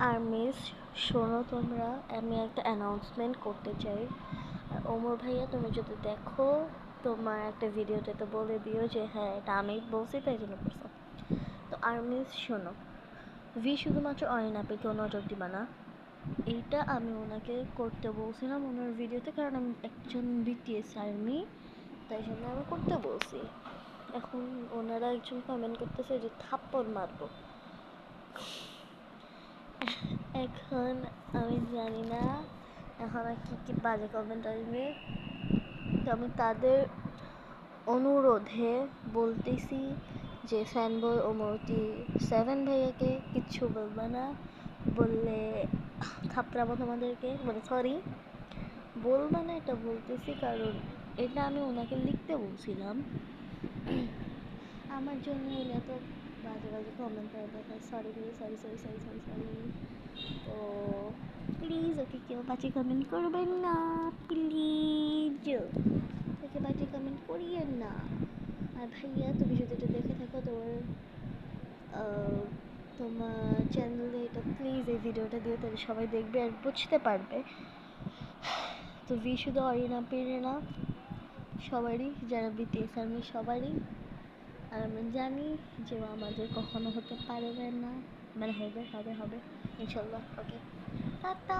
Armies, শোনো তোমরা, আমি একটা অ্যানাউন্সমেন্ট করতে চাই। আর ওমর ভাইয়া, তুমি যদি দেখো তোমার একটা ভিডিওতে তো বলে দিও যে হ্যাঁ এটা আমি বলছি, তাই জন্য করছো। তো আর্মিস শোনো, শুধুমাত্র অরিন কেউ নজর দিবা না। এইটা আমি ওনাকে করতে বলছিলাম ওনার ভিডিওতে, কারণ আমি একজন বিটিএস আর্মি, তাই জন্য আমি করতে বলছি। এখন ওনারা একজন কমেন্ট করতেছে যে থাপ্পড় মারবো। এখন আমি জানি না এখন আর কী কী বাজে কমেন্ট আসবে, তো আমি তাদের অনুরোধে বলতেছি যে ফ্যানবয় ওমরটি 7 ভাইয়াকে কিচ্ছু বলবা না, বললে থাপড়াবো তোমাদেরকে, মানে সরি বলবা না, এটা বলতেছি কারণ এটা আমি ওনাকে লিখতে বলছিলাম। আমার জন্য এত বাজে বাজে কমেন্ট করা দরকার, সরি ভাইয়া, sorry sorry sorry sorry sorry. তো প্লিজ ওকে কেউ বাজে কমেন্ট করবেন না, প্লিজ ওকে বাজে কমেন্ট করিয়েন না। আর ভাইয়া, তুমি যদি এটা দেখে থাকো তোমার চ্যানেলে, এটা প্লিজ এই ভিডিওটা দিয়ে তাহলে সবাই দেখবে আর বুঝতে পারবে। তো শুধু অরিনা পেরে না, সবারই, যারা বিটিএস আর্মি সবারই। আর আমরা জানি যে আমাদের কখনো হতে পারবে না, মানে হবে হবে হবে ইনশাল্লাহ। ওকে, টাটা।